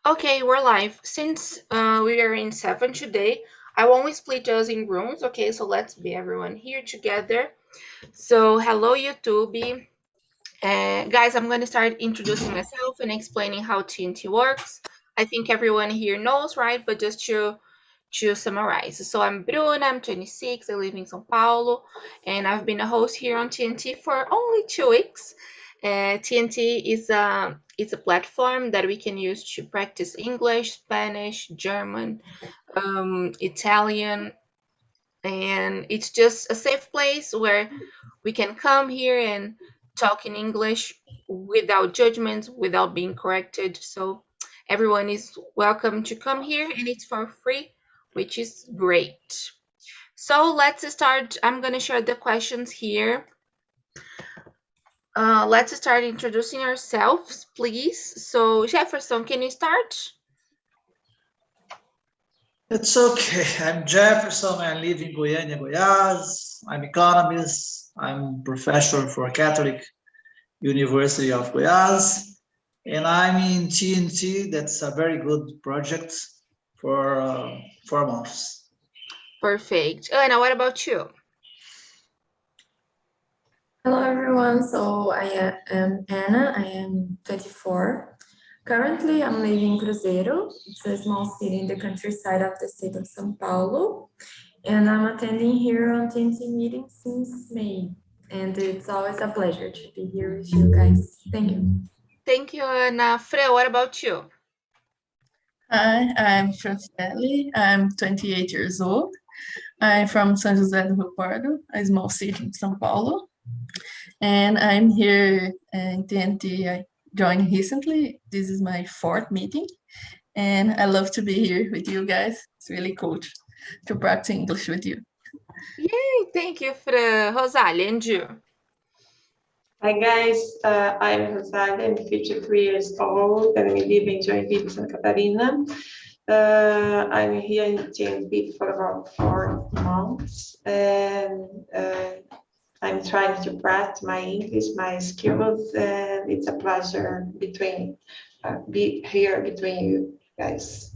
Okay, we're live. Since we are in seven today, I won't split us in rooms. Okay, so let's be everyone here together. So, hello, YouTube. Guys, I'm going to start introducing myself and explaining how TNT works. I think everyone here knows, right? But just to summarize. So, I'm Bruna, I'm 26, I live in São Paulo, and I've been a host here on TNT for only 2 weeks. TNT is a platform that we can use to practice English, Spanish, German, Italian, and it's just a safe place where we can come here and talk in English without judgments, without being corrected. So everyone is welcome to come here, and it's for free, which is great. So let's start. I'm gonna share the questions here. Let's start introducing ourselves, please. So Jefferson, can you start? It's okay. I'm Jefferson. I live in Goiânia, Goiás. I'm economist. I'm professor for Catholic University of Goiás. And I'm in TNT. That's a very good project for 4 months. Perfect. Ana, what about you? Hello everyone, so I am Anna, I am 24. Currently I'm living in Cruzeiro, it's a small city in the countryside of the state of São Paulo, and I'm attending here on TNT meetings since May, and it's always a pleasure to be here with you guys. Thank you. Thank you, Ana. Fre, what about you? Hi, I'm Francelle. I'm 28 years old. I'm from São José do Rio Pardo, a small city in São Paulo. And I'm here in TNT. I joined recently. This is my 4th meeting. And I love to be here with you guys. It's really cool to practice English with you. Yay, thank you, Fre. Rosalia, and you? Hi guys, I'm Rosalia, I'm 53 years old and I live in Joinville, Santa Catarina. I'm here in TNT for about 4 months and I'm trying to practice my English, my skills, and it's a pleasure be here between you guys.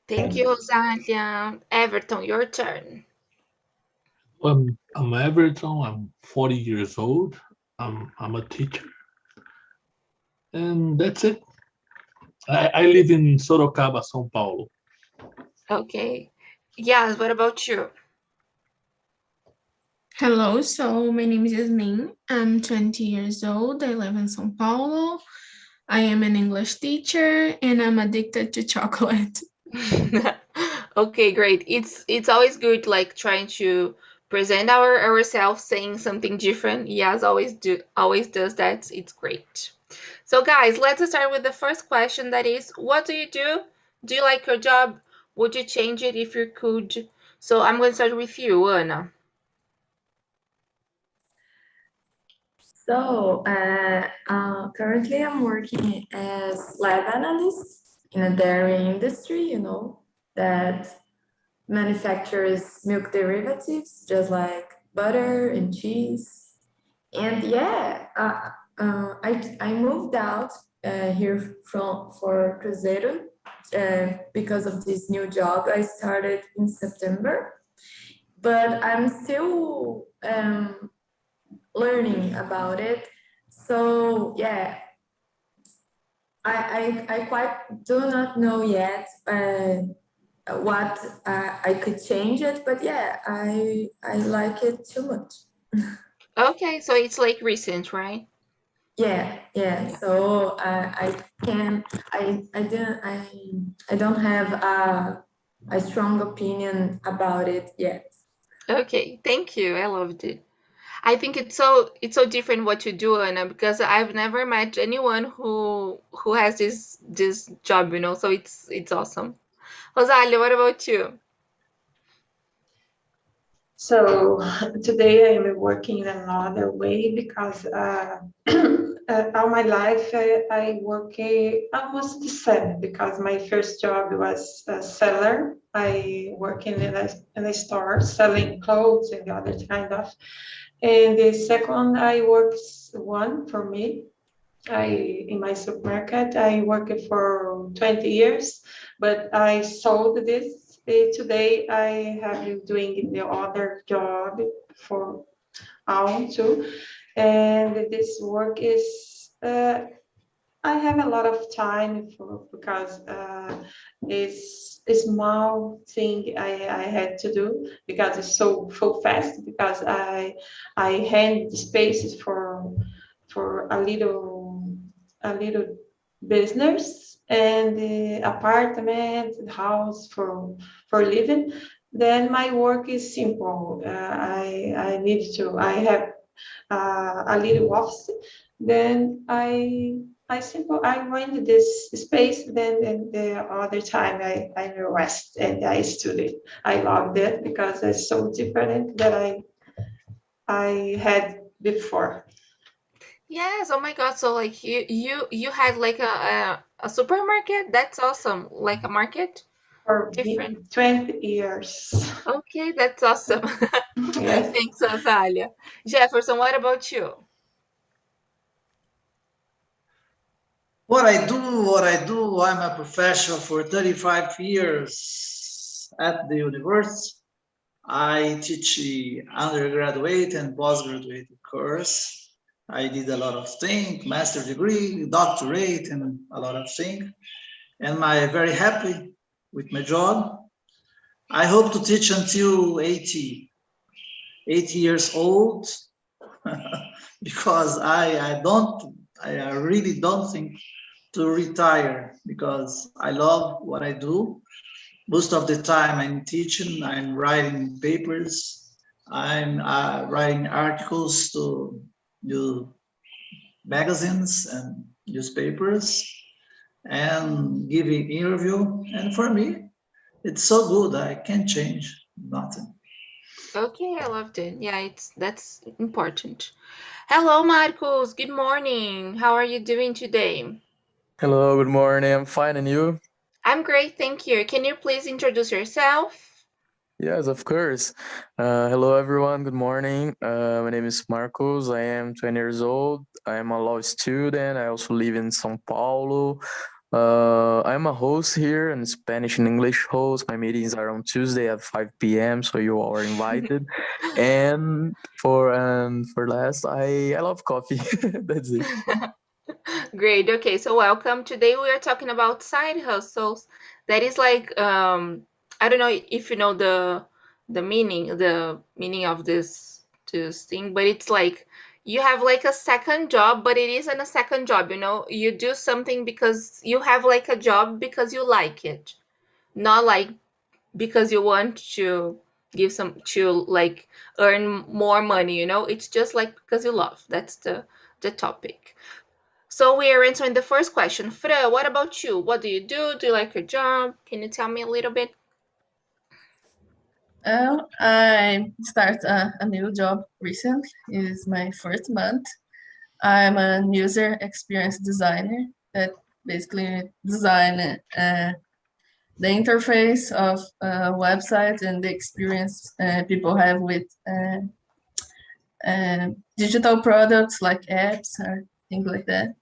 Thank you, Rosalia. Everton, your turn. I'm Everton. I'm 40 years old. I'm a teacher, and that's it. I live in Sorocaba, São Paulo. Okay. Yes, what about you? Hello, so my name is Yasmin. I'm 20 years old. I live in São Paulo. I am an English teacher and I'm addicted to chocolate. Okay, great. It's always good like trying to present ourselves saying something different. Yes, always does that. It's great. So guys, let's start with the first question, that is, what do you do? Do you like your job? Would you change it if you could? So I'm going to start with you, Ana. So currently I'm working as lab analyst in a dairy industry, that manufactures milk derivatives, just like butter and cheese. And yeah, I moved out here for Cruzeiro because of this new job I started in September. But I'm still learning about it. So yeah, I quite do not know yet what I could change it, but yeah, I like it too much. Okay, so it's like recent, right? Yeah. So I don't have a strong opinion about it yet. Okay, thank you. I loved it. I think it's so different what you do, Anna, because I've never met anyone who has this job, so it's awesome. Rosalia, what about you? So today I am working in another way because all my life I work almost the same because my first job was a seller. I work in a store selling clothes and the other kind of. And the second I work one for me in my supermarket. I worked for 20 years, but I sold this. Today I have been doing the other job for own too. And this work is, I have a lot of time for, because it's a small thing I had to do because it's so fast, because I hand the spaces for a little business and the apartment, the house for living. Then my work is simple. I have a little office. Then I rent this space. Then the other time I rest and I study. I love that because it's so different that I had before. Yes, oh my God. So like you had like a supermarket? That's awesome. Like a market? For Different. 20 years. Okay, that's awesome. Yes. Thanks, Rosalia. Jefferson, what about you? What I do, I'm a professor for 35 years at the university. I teach undergraduate and postgraduate course. I did a lot of things, master degree, doctorate, and a lot of things. And I'm very happy with my job. I hope to teach until 80 years old because I really don't think to retire because I love what I do. Most of the time I'm teaching, I'm writing papers, I'm writing articles to new magazines and newspapers and giving interview. And for me, it's so good. I can't change nothing. Okay, I loved it. Yeah, that's important. Hello, Marcos. Good morning. How are you doing today? Hello, good morning. I'm fine, and you? I'm great, thank you. Can you please introduce yourself? Yes, of course. Hello, everyone. Good morning. My name is Marcos. I am 20 years old. I am a law student. I also live in São Paulo. I'm a host here, and Spanish and English host. My meetings are on Tuesday at 5 p.m., so you all are invited. And for last, I love coffee. That's it. Great. Okay, so welcome. Today we are talking about side hustles. That is like I don't know if you know the meaning of this thing, but it's like you have like a second job, but it isn't a second job, you know? You do something because you have like a job because you like it, not like because you want to give some to like earn more money, you know? It's just like because you love. That's the topic. So we are answering the first question. Freya, what about you? What do you do? Do you like your job? Can you tell me a little bit? I start a new job recently. It is my first month. I'm a user experience designer that basically design the interface of websites and the experience people have with digital products like apps or things like that.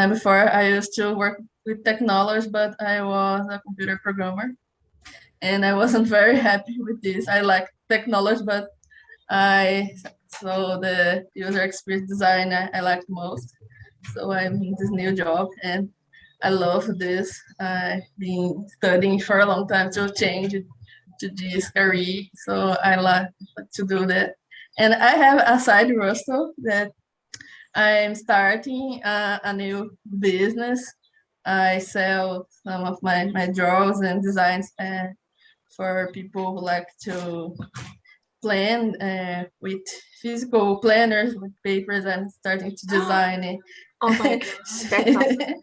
Before I used to work with technology, but I was a computer programmer and I wasn't very happy with this. I like technology, but so the user experience design I like most. So I'm in this new job and I love this. I've been studying for a long time to change to this career. So I like to do that. And I have a side hustle that I'm starting a new business. I sell some of my drawings and designs for people who like to plan with physical planners with papers. I'm starting to design Oh my God, that's awesome.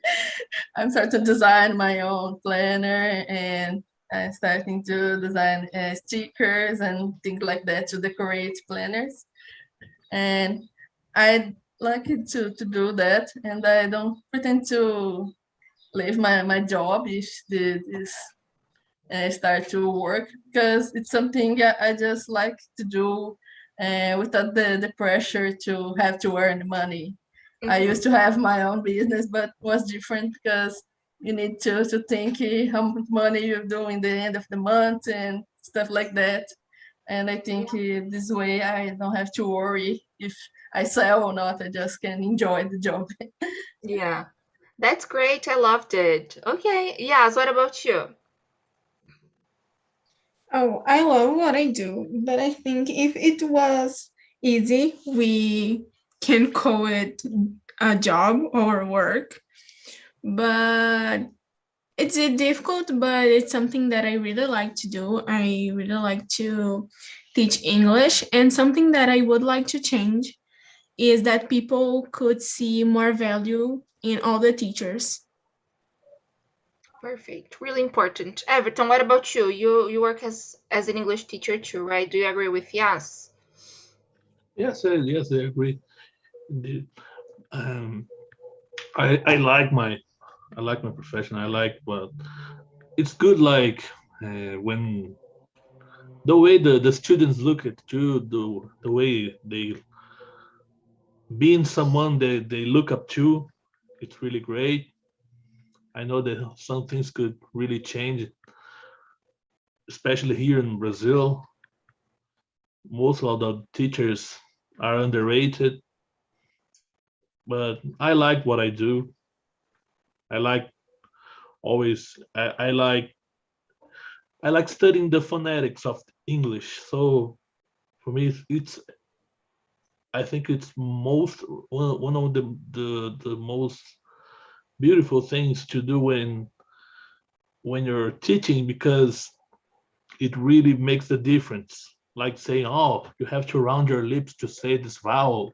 I'm starting to design my own planner and I'm starting to design stickers and things like that to decorate planners. And I like it to do that, and I don't pretend to leave my job if this start to work because it's something I just like to do without the pressure to have to earn money. I used to have my own business, but was different because you need to think how much money you do in the end of the month and stuff like that. And I think this way I don't have to worry if I sell or not. I just can enjoy the job. Yeah, that's great. I loved it. Okay, yes, what about you? Oh, I love what I do, but I think if it was easy, we can call it a job or work. But it's difficult, but it's something that I really like to do. I really like to teach English, and something that I would like to change is that people could see more value in all the teachers. Perfect. Really important. Everton, what about you? You work as an English teacher too, right? Do you agree with yes? Yes, I agree. Indeed. Um, I like my profession. I like, but it's good. Like when the way the students look at you, the way they being someone they look up to, it's really great. I know that some things could really change, especially here in Brazil. Most of the teachers are underrated, but I like what I do. I like always. I like studying the phonetics of English. So for me, it's I think it's most one of the most beautiful things to do when you're teaching because it really makes the difference. Like saying, "Oh, you have to round your lips to say this vowel.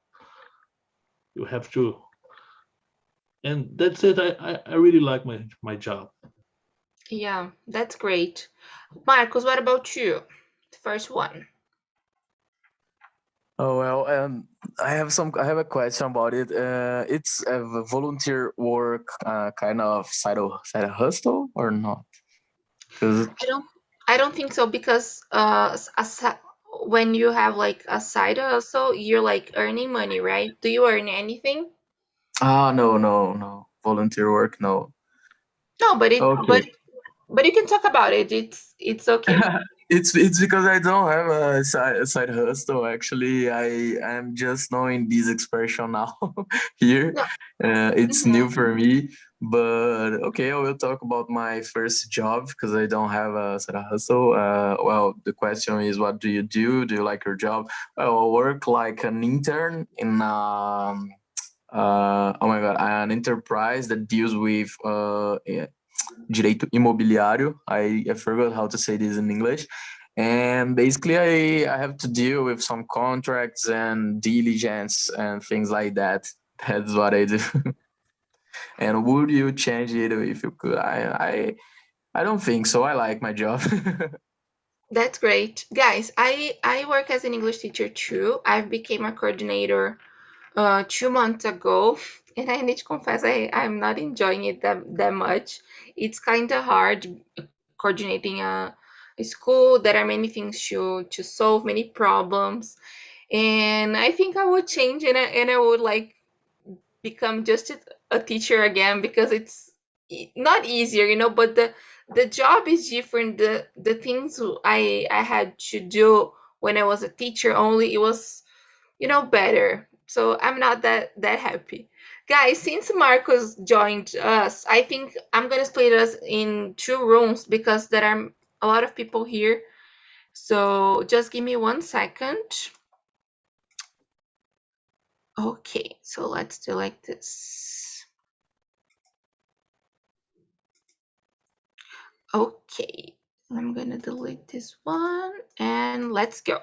You have to," and that's it. I really like my job. Yeah, that's great. Marcos, what about you? The first one. Oh well, I have a question about it. It's a volunteer work, kind of side hustle or not? Because I don't I don't think so because when you have like a side hustle, you're like earning money, right? Do you earn anything? no, volunteer work, no. No, but Okay. you can talk about it. It's okay. It's because I don't have a side hustle. Actually, I am just knowing this expression now here. No. It's new Mhm. for me. But okay, I will talk about my first job because I don't have a side hustle. Well, the question is, what do you do? Do you like your job? Well, I work like an intern in oh my god, an enterprise that deals with direito imobiliário. I forgot how to say this in English. And basically, I have to deal with some contracts and diligence and things like that. That's what I do. And would you change it if you could? I don't think so. I like my job. That's great. Guys, I work as an English teacher too. I've became a coordinator 2 months ago, and I need to confess I'm not enjoying it that much. It's kind of hard coordinating a school. There are many things to solve, many problems, and I think I would change and I would like become just a teacher again because it's not easier, but the job is different. The things I had to do when I was a teacher only, it was better. So I'm not that happy. Guys, since Marcos joined us, I think I'm gonna split us in two rooms because there are a lot of people here. So just give me 1 second. Okay, so let's do like this. Okay, I'm gonna delete this one and let's go.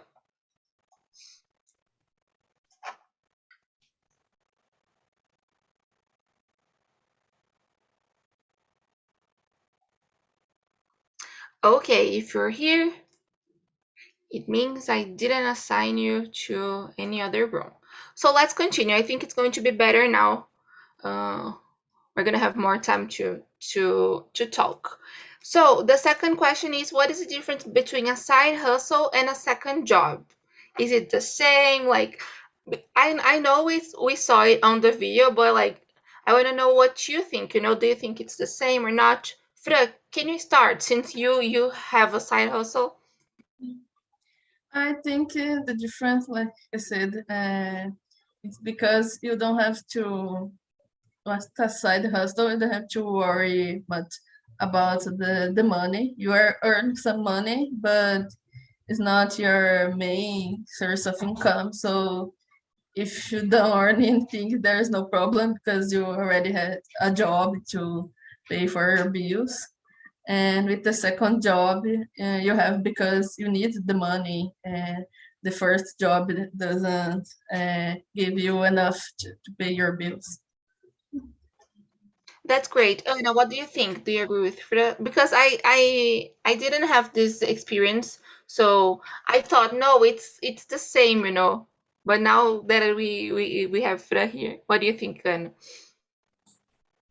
Okay, if you're here, it means I didn't assign you to any other room. So let's continue. I think it's going to be better now. We're gonna have more time to talk. So the second question is, what is the difference between a side hustle and a second job? Is it the same? Like, I know we saw it on the video, but like I want to know what you think. Do you think it's the same or not? Fra, can you start since you have a side hustle? I think the difference, like I said, it's because you don't have to, what's a side hustle, you don't have to worry much about the money. You are earning some money, but it's not your main source of income. So if you don't earn anything, there's no problem because you already had a job to pay for your bills. And with the second job, you have because you need the money. The first job doesn't give you enough to pay your bills. That's great. Now, what do you think? Do you agree with Frida? Because I didn't have this experience, so I thought no, it's the same. But now that we have Frida here, what do you think, then?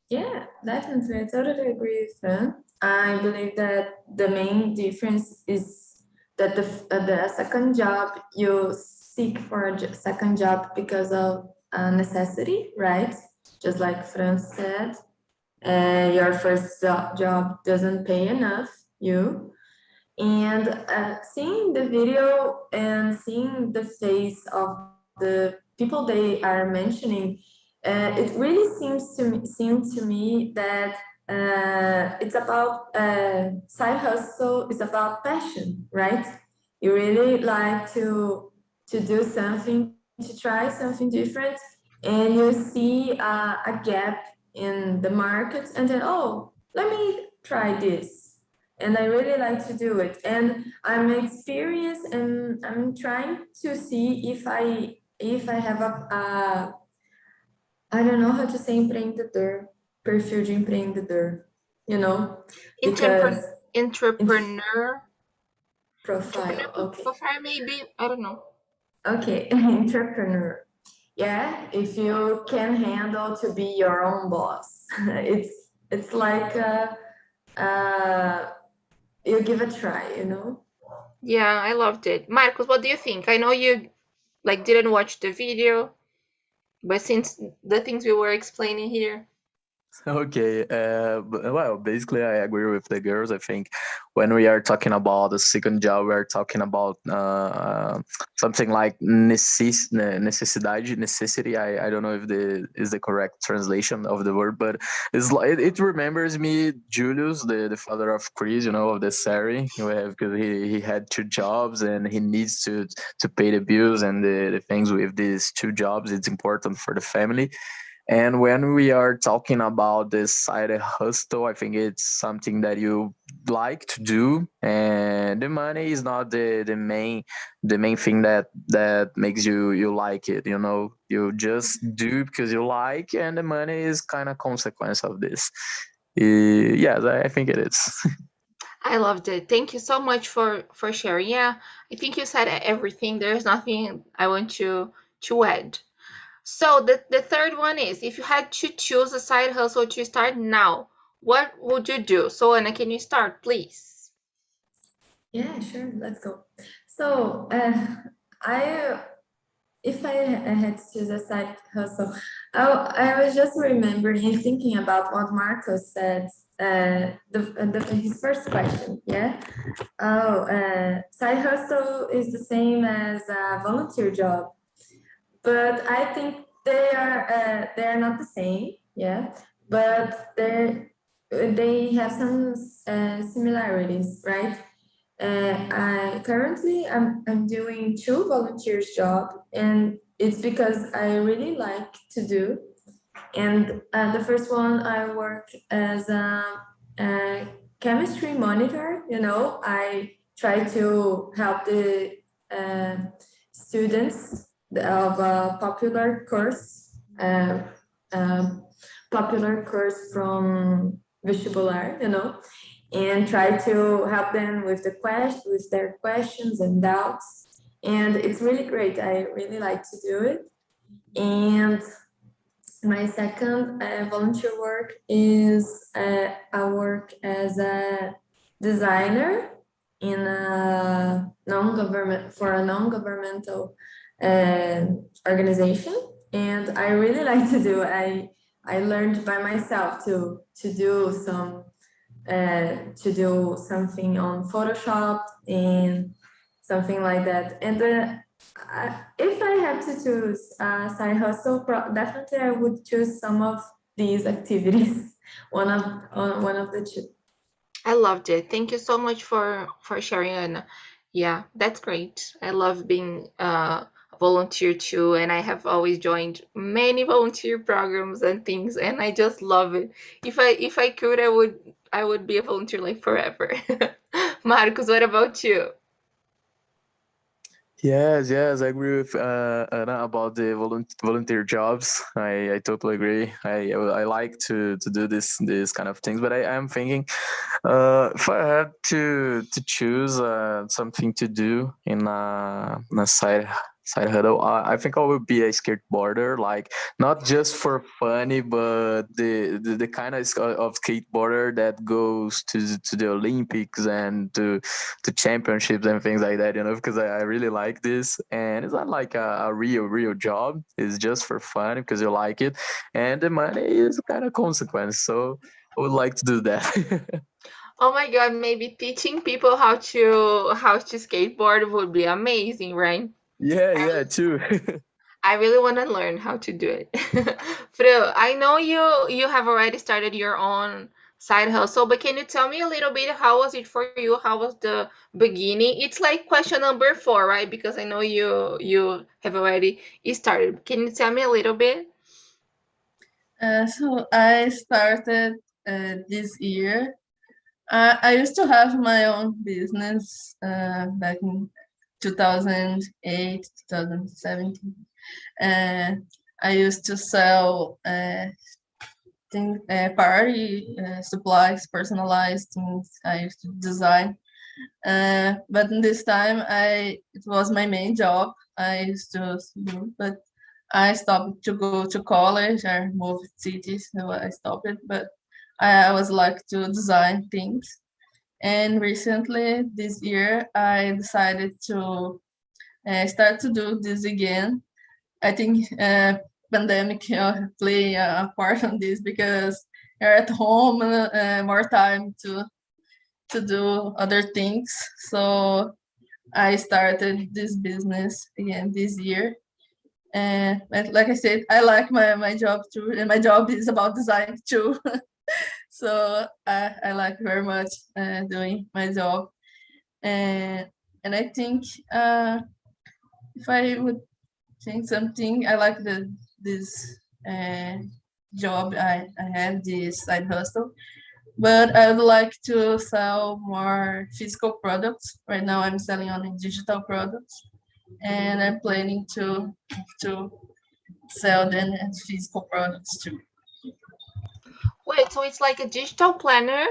Yeah, definitely. I totally agree with her. I believe that the main difference is that the second job, you seek for a second job because of necessity, right? Just like Fran said, your first job doesn't pay enough, and seeing the video and seeing the face of the people they are mentioning, it really seemed to me that it's about side hustle. It's about passion, right? You really like to do something, to try something different, and you see a gap in the market, and then, oh, let me try this. And I really like to do it. And I'm experienced, and I'm trying to see if I have I don't know how to say empreendedor, perfil de empreendedor, because Entrepreneur profile. Okay. profile, maybe, I don't know. Okay, entrepreneur. Yeah, if you can handle to be your own boss, it's like you give a try. Yeah, I loved it. Marcos, what do you think? I know you like didn't watch the video, but since the things we were explaining here. Okay. Well, basically, I agree with the girls. I think when we are talking about the second job, we are talking about something like necessidade, necessity. I don't know if is the correct translation of the word, but it remembers me Julius, the father of Chris, of the series. Because he had two jobs and he needs to pay the bills and the things with these two jobs. It's important for the family. And when we are talking about this side hustle, I think it's something that you like to do, and the money is not the main thing that makes you like it. You just do because you like, and the money is kind of consequence of this. Yes, I think it is. I loved it. Thank you so much for sharing. Yeah, I think you said everything. There's nothing I want to add. So the third one is, if you had to choose a side hustle to start now, what would you do? So Anna, can you start, please? Yeah, sure. Let's go. So, I if I had to choose a side hustle, I was just remembering and thinking about what Marcos said. His first question, yeah. Oh, side hustle is the same as a volunteer job, but I think they are not the same, yeah. But they have some similarities, right? I'm doing two volunteers job, and it's because I really like to do. And the first one, I work as a chemistry monitor. I try to help the uh, students of a popular course from vestibular, and try to help them with with their questions and doubts. And it's really great. I really like to do it. And my second volunteer work is I work as a designer in a non-governmental organization, and I really like to do. I learned by myself to do something on Photoshop and something like that. And if I had to choose a side hustle, definitely I would choose some of these activities. one of the two. I loved it. Thank you so much for sharing, Anna. Yeah, that's great. I love being a volunteer too, and I have always joined many volunteer programs and things, and I just love it. If I could, I would be a volunteer like forever. Marcos, what about you? Yes, I agree with Anna about the volunteer jobs. I totally agree. I like to do this kind of things, but I am thinking, if I had to choose something to do in a side hurdle, I think I would be a skateboarder. Like not just for funny, but the kind of skateboarder that goes to the Olympics and to championships and things like that, because I really like this. And it's not like a real job. It's just for fun because you like it. And the money is kind of consequence. So I would like to do that. Oh my God, maybe teaching people how to skateboard would be amazing, right? Yeah, too. I really want to learn how to do it. Fro, I know you have already started your own side hustle, but can you tell me a little bit how was it for you? How was the beginning? It's like question number 4, right? Because I know you have already started. Can you tell me a little bit? So I started this year. I used to have my own business back in 2008, 2017. I used to sell party supplies, personalized things. I used to design. But in this time, it was my main job. I used to do, but I stopped to go to college. I moved cities, so I stopped it. But I was like to design things. And recently, this year, I decided to start to do this again. I think pandemic play a part on this because you're at home, more time to do other things. So I started this business again this year. And like I said, I like my job too, and my job is about design too. So I like very much doing my job. And I think if I would think something, I like this uh, job I have, this side hustle. But I would like to sell more physical products. Right now, I'm selling only digital products, and I'm planning to sell them as physical products too. Wait, so it's like a digital planner,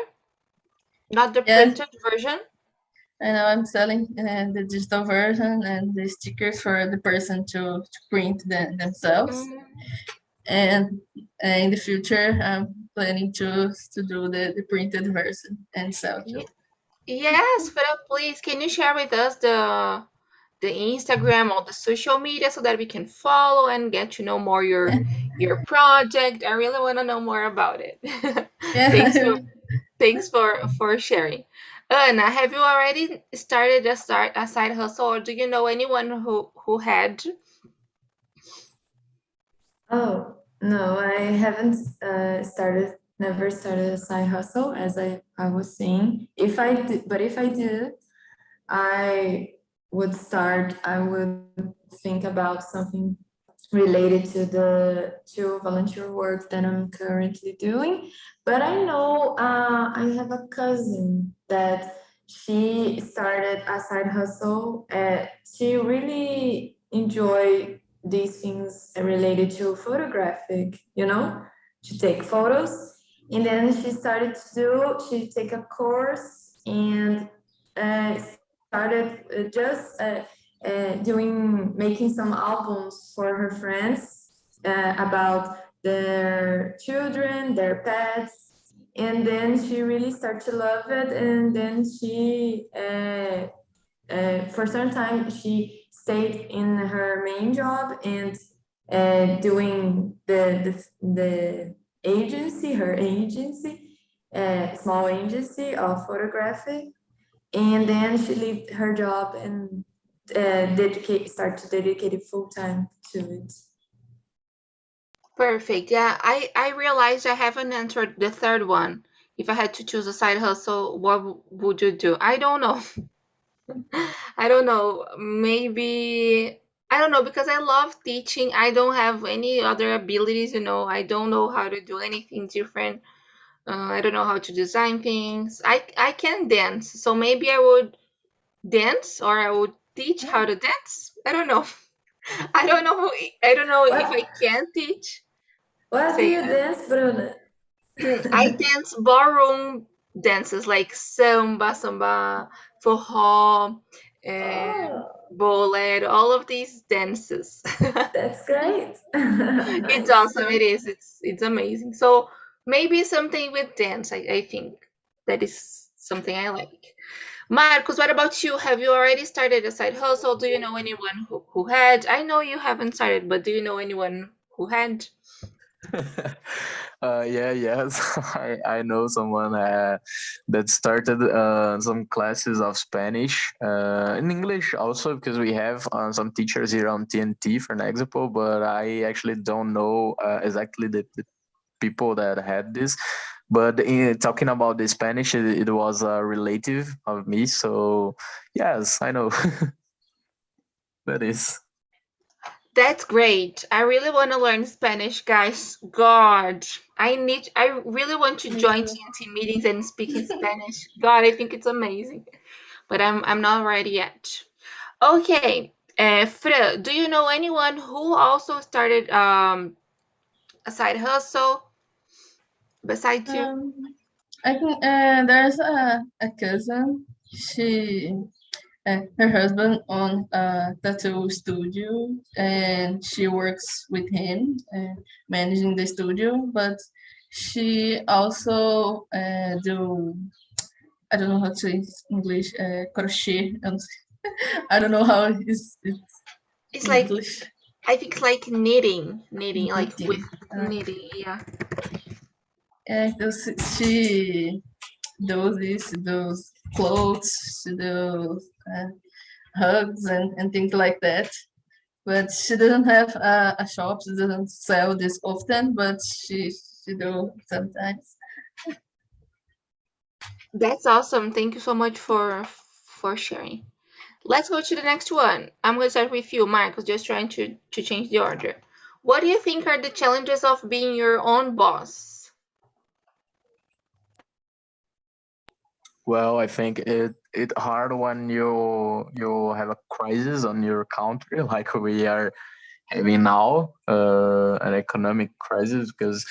not the Yes, printed version? I know I'm selling the digital version and the stickers for the person to print themselves. Mm, And in the future, I'm planning to do the printed version and sell too. yes, Fred, please, can you share with us the Instagram or the social media so that we can follow and get to know more your project? I really want to know more about it. Thanks for Yeah. sharing. Anna, have you already started a side hustle, or do you know anyone who had? Oh, no, I haven't never started a side hustle, as I was saying. If I did, I I would think about something related to the volunteer work that I'm currently doing. But I know I have a cousin that she started a side hustle. She really enjoy these things related to photographic, to take photos. And then she take a course and started making some albums for her friends about their children, their pets, and then she really started to love it. And then she, for some time, she stayed in her main job and doing the agency, her agency, small agency of photography. And then she left her job and start to dedicate it full time to it. Perfect. Yeah, I realized I haven't answered the third one. If I had to choose a side hustle, what would you do? I don't know. I don't know. Maybe I don't know because I love teaching. I don't have any other abilities, you know. I don't know how to do anything different. I don't know how to design things. I can dance, so maybe I would dance or I would teach how to dance. I don't know. I don't know. I don't know if I can teach. What do Say you dance, Bruna? I dance ballroom dances like samba, forró, bolero, all of these dances. That's great. It's awesome. It is. It's amazing. So maybe something with dance. I think that is something I like. Marcos, what about you? Have you already started a side hustle? Do you know anyone who had? I know you haven't started, but do you know anyone who had? Yes, I know someone that started some classes of Spanish in English also because we have some teachers here on TNT, for an example, but I actually don't know exactly the people that had this. But talking about the Spanish, it was a relative of me, so yes, I know. That is. That's great. I really want to learn Spanish, guys. God, I really want to Me join too. TNT meetings and speak in Spanish. God, I think it's amazing. But I'm not ready yet. Okay, Fre, do you know anyone who also started a side hustle besides you? I think there's a cousin. She her husband on a tattoo studio, and she works with him, managing the studio. But she also do, I don't know how to say in English, crochet. I don't know how it's It's in like English. I think it's like knitting, like with Knitting. knitting. Yeah. Yeah, she does this, those clothes, she does hugs and things like that. But she doesn't have a shop. She doesn't sell this often, but she do sometimes. That's awesome. Thank you so much for sharing. Let's go to the next one. I'm going to start with you, Marcos, just trying to change the order. What do you think are the challenges of being your own boss? Well, I think it hard when you have a crisis on your country like we are having now, an economic crisis, because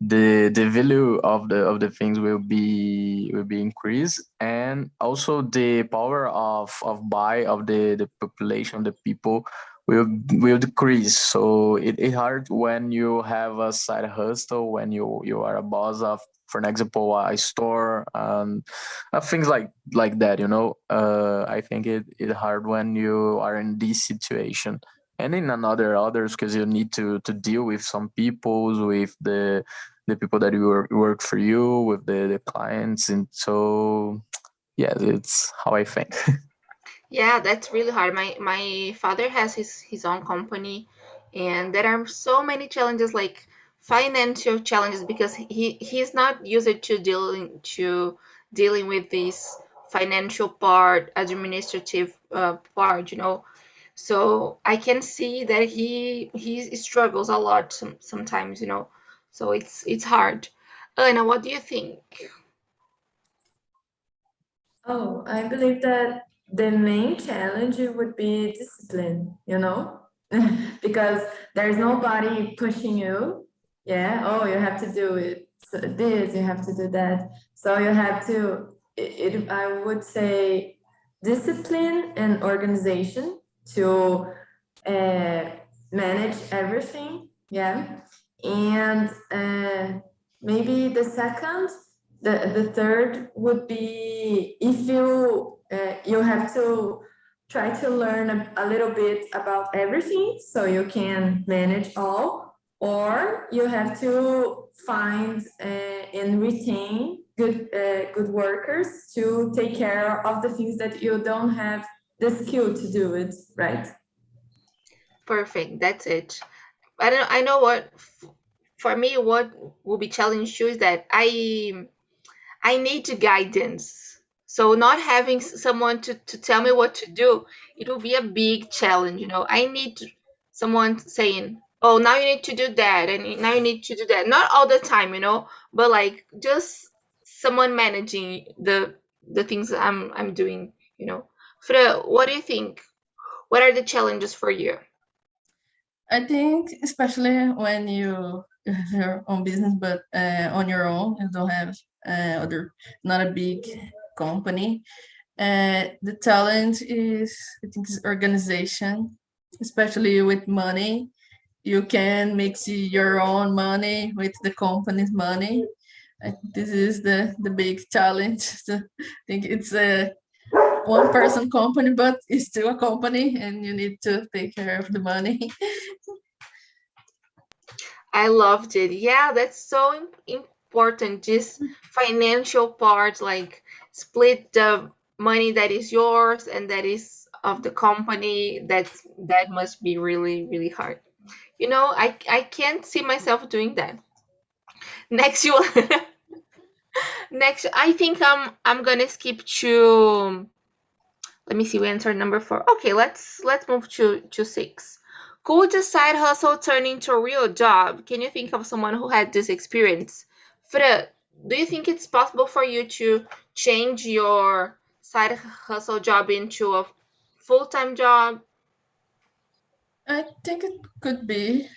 the value of the things will be increased, and also the power of buy of the population, the people will decrease. So it hard when you have a side hustle, when you are a boss of, for an example, a store, things like that, you know. I think it hard when you are in this situation, and in another others, because you need to deal with some peoples, with the people that work for you, with the clients, and so yeah, it's how I think. Yeah, that's really hard. My father has his own company, and there are so many challenges like financial challenges because he's not used to dealing with this financial part, administrative part, you know. So I can see that he struggles a lot sometimes, you know. So it's hard. Anna, what do you think? Oh, I believe that the main challenge would be discipline, you know, because there's nobody pushing you. Yeah, oh, you have to do it. So this, you have to do that. So you have to, I would say, discipline and organization to manage everything. Yeah. And maybe the third would be if you you have to try to learn a little bit about everything so you can manage all, or you have to find and retain good workers to take care of the things that you don't have the skill to do it, right? Perfect. That's it. I know what for me what will be challenge too is that I need to guidance. So not having someone to tell me what to do, it will be a big challenge, you know. I need someone saying, "Oh, now you need to do that, and now you need to do that." Not all the time, you know, but like just someone managing the things I'm doing, you know. Fra, what do you think? What are the challenges for you? I think especially when you have your own business, but on your own, you don't have not a big company. The talent is, I think, is organization, especially with money. You can mix your own money with the company's money. This is the big challenge. So I think it's a one person company, but it's still a company, and you need to take care of the money. I loved it. Yeah, that's so important. This financial part, like split the money that is yours and that is of the company. That must be really, really hard. You know, I can't see myself doing that. Next, you next. I think I'm gonna skip to. Let me see. We answered number 4. Okay, let's move to 6. Could a side hustle turn into a real job? Can you think of someone who had this experience? Fra, do you think it's possible for you to change your side hustle job into a full-time job? I think it could be.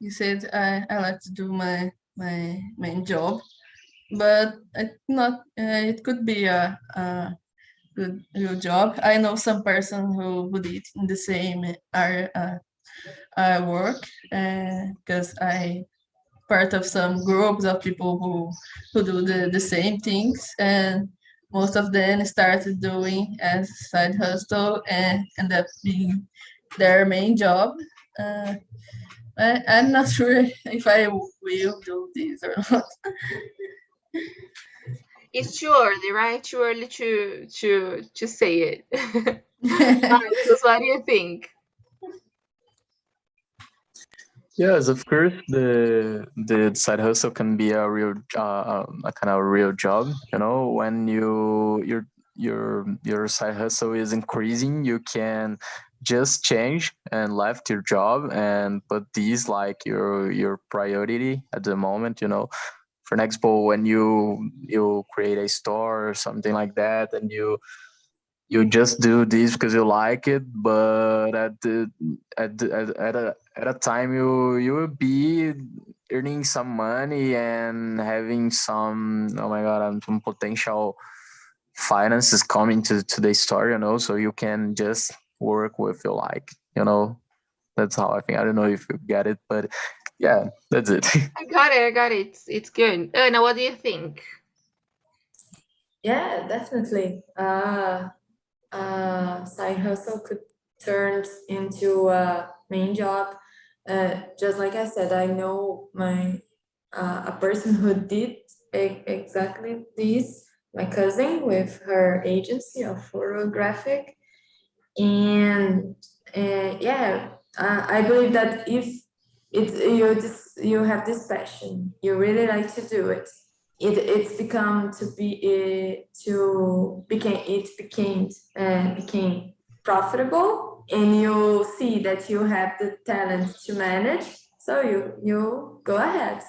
You said I like to do my main job, but it not. It could be a good real job. I know some person who did in the same area I work, because I part of some groups of people who do the same things, and most of them started doing as side hustle and end up being their main job. Uh, I'm not sure if I will do this or not. It's too early, right? Too early to say it. Marcos, what do you think? Yes, of course, the side hustle can be a real a kind of real job. You know, when your side hustle is increasing, you can just change and left your job and put these like your priority at the moment. You know, for example, when you create a store or something like that, and you just do this because you like it, but at a time you will be earning some money and having some, oh my god, some potential finances coming to the store, you know, so you can just work with you like, you know. That's how I think. I don't know if you get it, but yeah, that's it. I got it. I got it. It's good. Now, what do you think? Yeah, definitely. Side hustle could turn into a main job. Just like I said, I know a person who did exactly this. My cousin with her agency of photographic, and yeah, I believe that if you have this passion, you really like to do it. It's become to be to became it became profitable, and you see that you have the talent to manage, so you go ahead.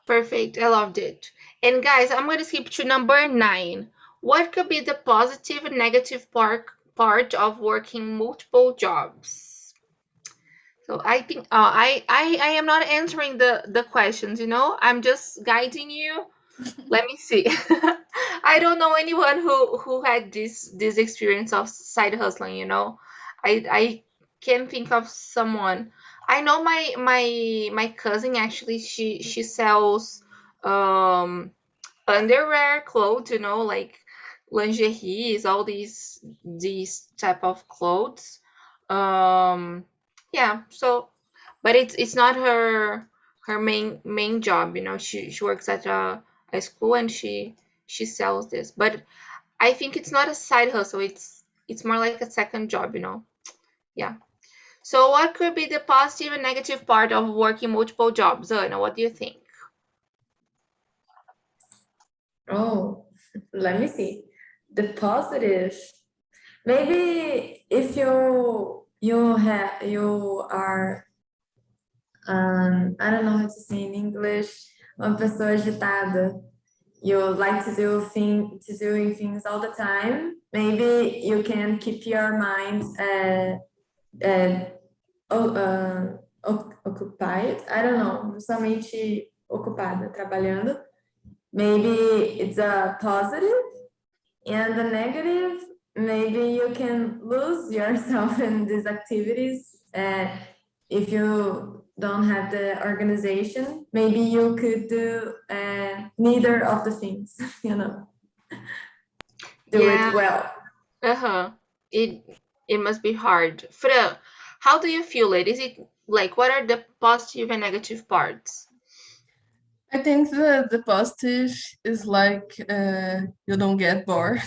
Perfect. I loved it. And guys, I'm going to skip to number 9. What could be the positive and negative part of working multiple jobs? So I think I am not answering the questions, you know. I'm just guiding you. Let me see. I don't know anyone who had this experience of side hustling, you know. I can't think of someone. I know my cousin actually she sells um underwear clothes, you know, like lingeries, all these type of clothes. Yeah, so but it's not her main job, you know. She works at a school and she sells this. But I think it's not a side hustle, it's more like a second job, you know. Yeah. So what could be the positive and negative part of working multiple jobs? Anna, what do you think? Oh, let me see. The positive, maybe if you are I don't know how to say in English, uma pessoa agitada. You like to doing things all the time. Maybe you can keep your mind occupied. I don't know, somente ocupada, trabalhando. Maybe it's a positive, and the negative, maybe you can lose yourself in these activities. If you don't have the organization, maybe you could do neither of the things, you know, do Yeah. it well. Uh-huh. It must be hard. Fra, how do you feel it? Is it like what are the positive and negative parts? I think the positive is like you don't get bored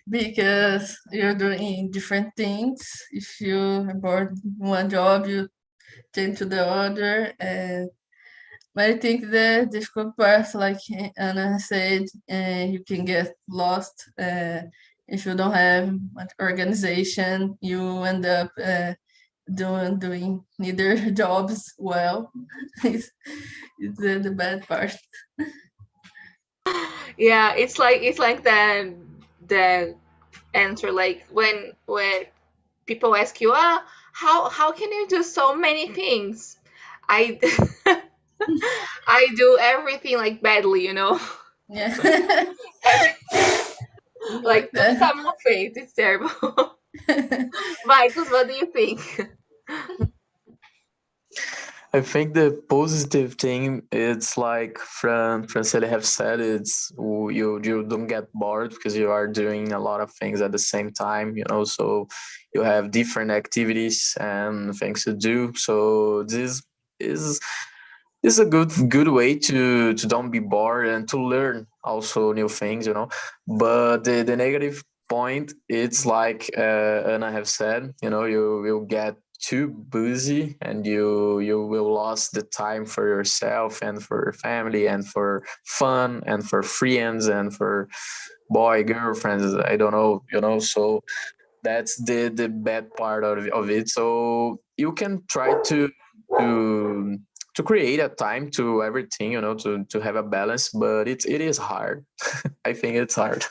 because you're doing different things. If you're bored in one job, you change to the other. But I think the difficult part, like Anna said, you can get lost if you don't have an organization. You end up doing neither jobs well. It's the bad part. Yeah, it's like the answer like when people ask you, how can you do so many things? I I do everything like badly, you know. Yeah. Like Like tudo that. tá mal feito, it's terrible. Marcos, what do you think? I think the positive thing it's like Francelle have said it's you don't get bored because you are doing a lot of things at the same time, you know, so you have different activities and things to do. So this is is a good way to don't be bored and to learn also new things, you know. But the negative point it's like Anna have said, you know, you will get too busy and you will lose the time for yourself and for your family and for fun and for friends and for boy girlfriends, I don't know, you know. So that's the bad part of it. So you can try to to create a time to everything, you know, to have a balance, but it is hard. I think it's hard.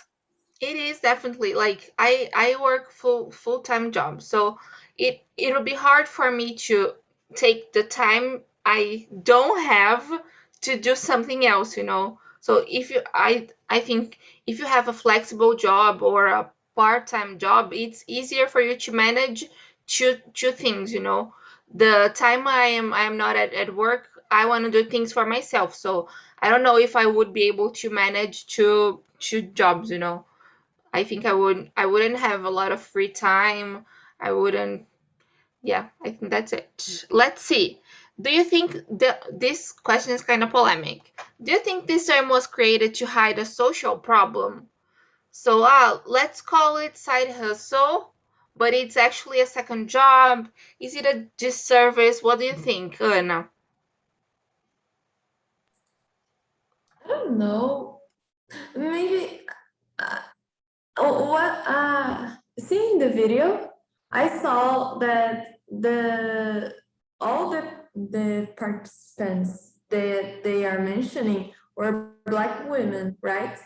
It is definitely like I work full-time job, so it'll be hard for me to take the time I don't have to do something else, you know. So if you I think if you have a flexible job or a part-time job, it's easier for you to manage two things, you know. The time I am not at work, I want to do things for myself. So I don't know if I would be able to manage two jobs, you know. I think I wouldn't have a lot of free time. I wouldn't. Yeah, I think that's it. Let's see. Do you think this question is kind of polemic? Do you think this term was created to hide a social problem? So let's call it side hustle, but it's actually a second job. Is it a disservice? What do you think, Anna? I don't know. Maybe seeing the video, I saw that all the participants that they are mentioning were Black women, right?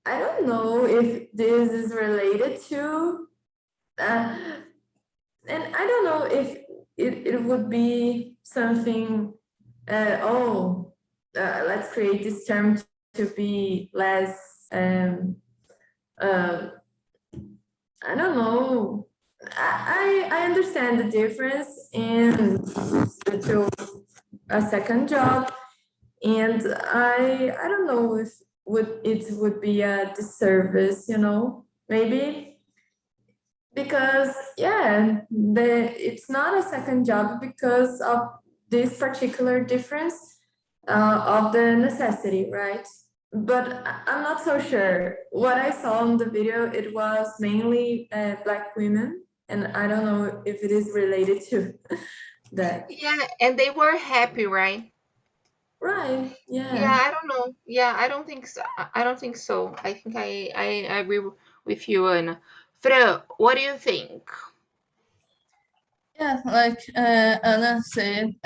I don't know if this is related to, and I don't know if it would be something. Let's create this term to be less. I don't know. I understand the difference in to a second job, and I don't know if would be a disservice, you know, maybe because it's not a second job because of this particular difference of the necessity, right? But I'm not so sure. What I saw in the video, it was mainly Black women, and I don't know if it is related to that. Yeah, and they were happy, right? Right, Yeah, yeah. I don't know. Yeah, I don't think so. I don't think so. I think I agree with you, Anna. Fre, what do you think? Yeah, like Anna said,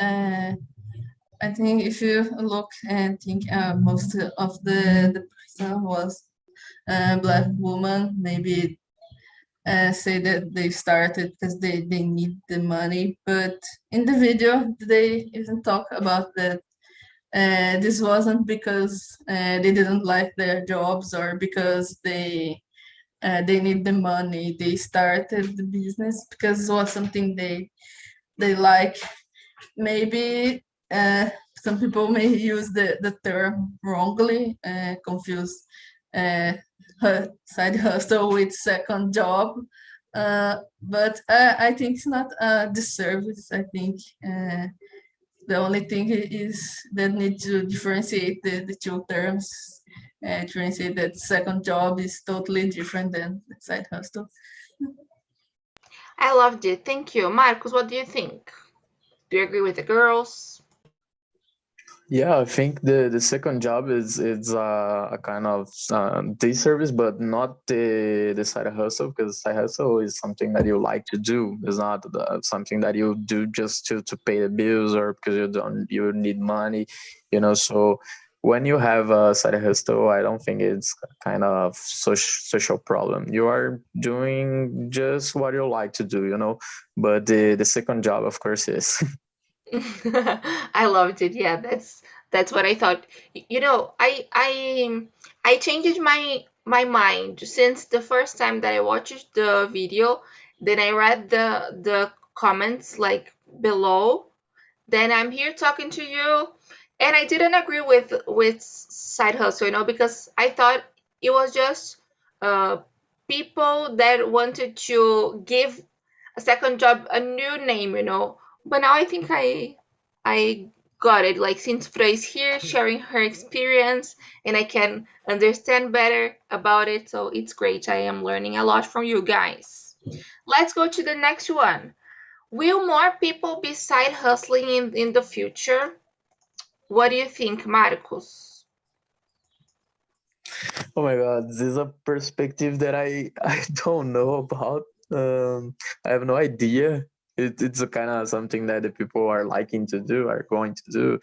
I think if you look and think most of the person was a Black woman, maybe say that they started because they need the money. But in the video, they even talk about that. This wasn't because they didn't like their jobs or because they need the money. They started the business because it was something they like. Maybe some people may use the term wrongly, confuse side hustle with second job. But I think it's not a disservice. I think the only thing is that need to differentiate the two terms. Differentiate that second job is totally different than the side hustle. I loved it. Thank you. Marcos, what do you think? Do you agree with the girls? Yeah, I think the second job is a kind of day service, but not the side hustle, because side hustle is something that you like to do. It's not something that you do just to pay the bills or because you need money, you know. So when you have a side hustle, I don't think it's kind of social problem. You are doing just what you like to do, you know. But the second job, of course, is. I loved it. Yeah, that's what I thought. You know, I changed my mind since the first time that I watched the video. Then I read the comments like below. Then I'm here talking to you, and I didn't agree with side hustle, you know, because I thought it was just uh people that wanted to give a second job a new name, you know. But now I think I got it. Like since Frey is here sharing her experience and I can understand better about it, so it's great. I am learning a lot from you guys. Let's go to the next one. Will more people be side hustling in the future? What do you think, Marcos? Oh my God, this is a perspective that I don't know about. I have no idea. It's a kind of something that the people are liking to do, are going to do.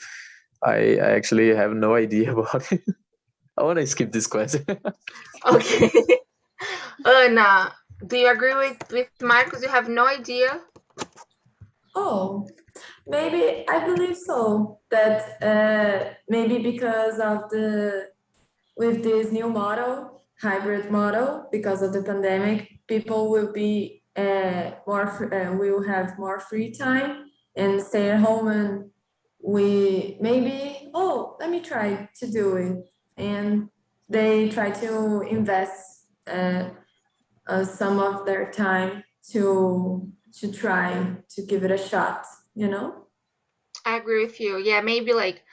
I actually have no idea about it. I want to skip this question. Okay. Anna, do you agree with Marcos? You have no idea? Oh, maybe I believe so. That maybe because of with this new model, hybrid model, because of the pandemic, people will be will have more free time and stay at home, and we maybe let me try to do it, and they try to invest some of their time to try to give it a shot, you know? I agree with you. Yeah, maybe like,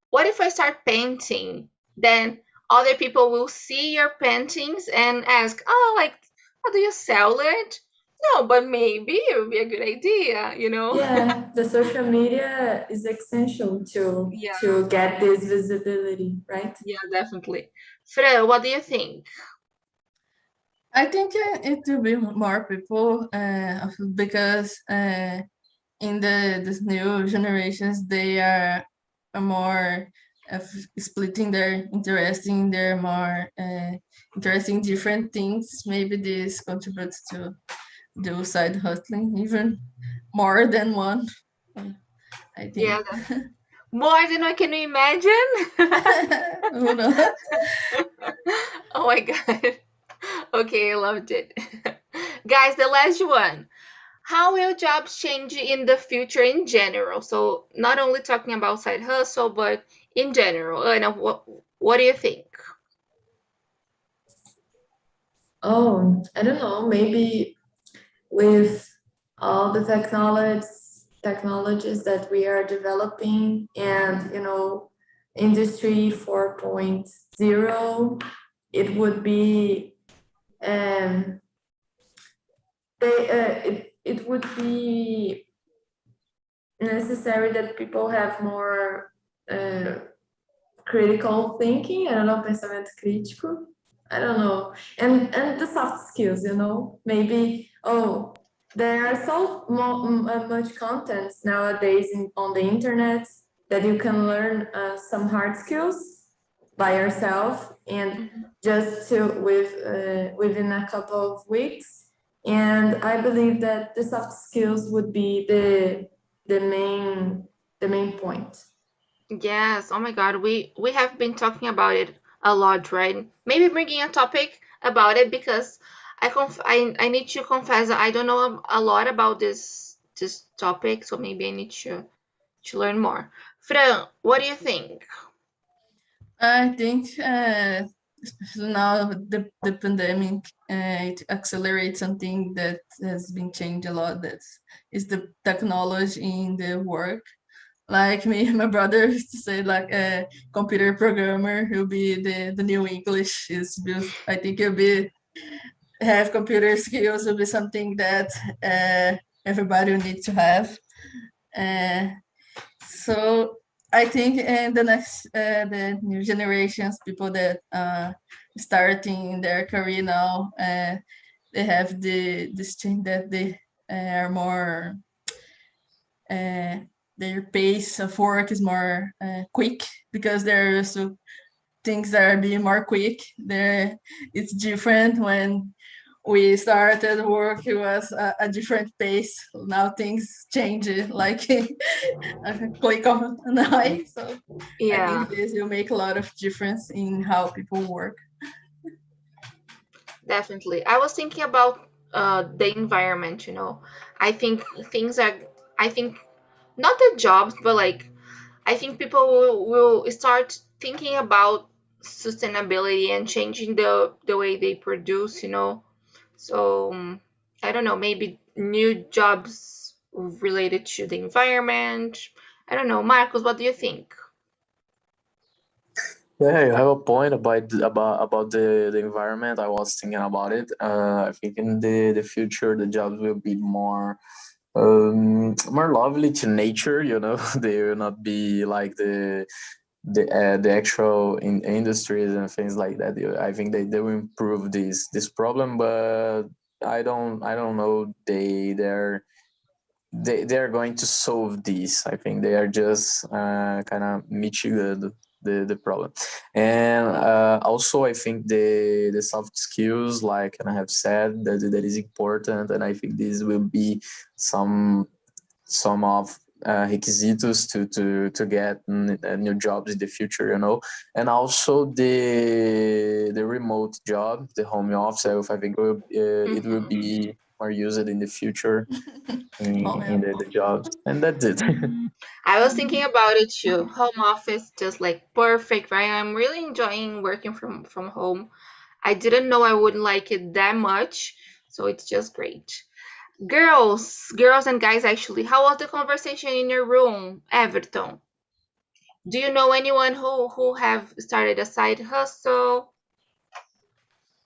what if I start painting? Then other people will see your paintings and ask, oh, like, how do you sell it? No, but maybe it would be a good idea, you know? Yeah, the social media is essential Yeah, to get this visibility, right? yeah, definitely. Fred, what do you think? I think it will be more people because in this new generations they are more splitting their interest in their more interesting different things. Maybe this contributes to do side hustling even more than one. I Yeah, think. more than I can imagine. Who knows? Oh my God. Okay, I loved it. Guys, the last one. How will jobs change in the future in general? So not only talking about side hustle, but in general. What do you think? Oh, I don't know, maybe with all the technologies that we are developing and, Industry 4.0, it would be it would be necessary that people have more critical thinking, I don't know, pensamento crítico, I don't know, and the soft skills, maybe, there are so much content nowadays on the internet that you can learn some hard skills by yourself and just within a couple of weeks. And I believe that the soft skills would be the main point. Yes. Oh my God. We have been talking about it a lot, right? Maybe bringing a topic about it because I need to confess that I don't know a lot about this topic, so maybe I need to learn more. Fran, what do you think? I think, especially now the pandemic, it accelerates something that has been changed a lot. That is the technology in the work. Like me, my brother used to say, like a computer programmer will be the new English. I think it'll be have computer skills will be something that everybody will need to have. So I think in the new generations, people that starting their career now, they have this thing that they are more, their pace of work is more quick because there's things that are being more quick. It's different when we started work, it was a different pace. Now things change like a click of an eye. So I think this will make a lot of difference in how people work. Definitely. I was thinking about the environment, I think I think not the jobs, but like, I think people will start thinking about sustainability and changing the way they produce, So I don't know, maybe new jobs related to the environment. I don't know. Marcos, what do you think? Yeah, you have a point about the environment. I was thinking about it. I think in the future the jobs will be more lovely to nature. They will not be like the actual industries and things like that. I think they will improve this problem, but I don't know they're going to solve this. I think they are just kind of mitigate the problem. And also I think the soft skills, like I have said, that is important, and I think this will be some of requisitos to get new jobs in the future, and also the remote job, the home office. I think it will be more used in the future in the jobs, and that's it. I was thinking about it too. Home office, just like perfect, right? I'm really enjoying working from home. I didn't know I wouldn't like it that much, so it's just great. Girls and guys, actually, how was the conversation in your room, Everton? Do you know anyone who have started a side hustle?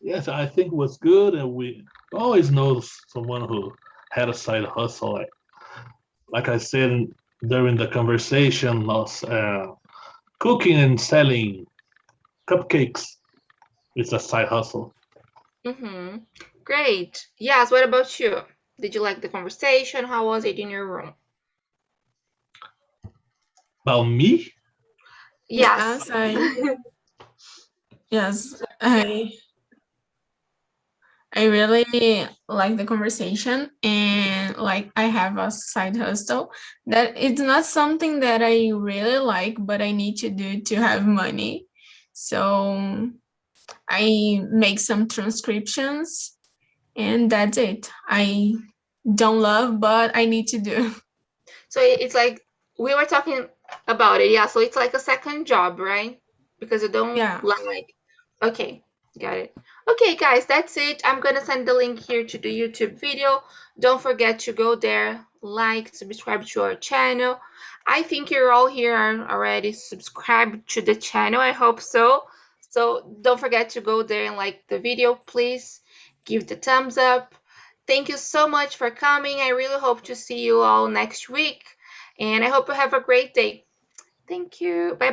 Yes, I think it was good, and we always know someone who had a side hustle. Like I said during the conversation, cooking and selling cupcakes is a side hustle. Mm-hmm. Great. Yes, what about you? Did you like the conversation? How was it in your room? About me? Yes. Yes, I really like the conversation, and like I have a side hustle that it's not something that I really like, but I need to do to have money. So I make some transcriptions, and that's it. I don't love, but I need to do. So it's like we were talking about it. Yeah, so it's like a second job, right? Because you don't Yeah. like. Okay. Got it. Okay, guys, that's it. I'm gonna send the link here to the YouTube video. Don't forget to go there, like, subscribe to our channel. I think you're all here are already subscribed to the channel. I hope so. So don't forget to go there and like the video, please. Give the thumbs up. Thank you so much for coming. I really hope to see you all next week. And I hope you have a great day. Thank you. Bye bye.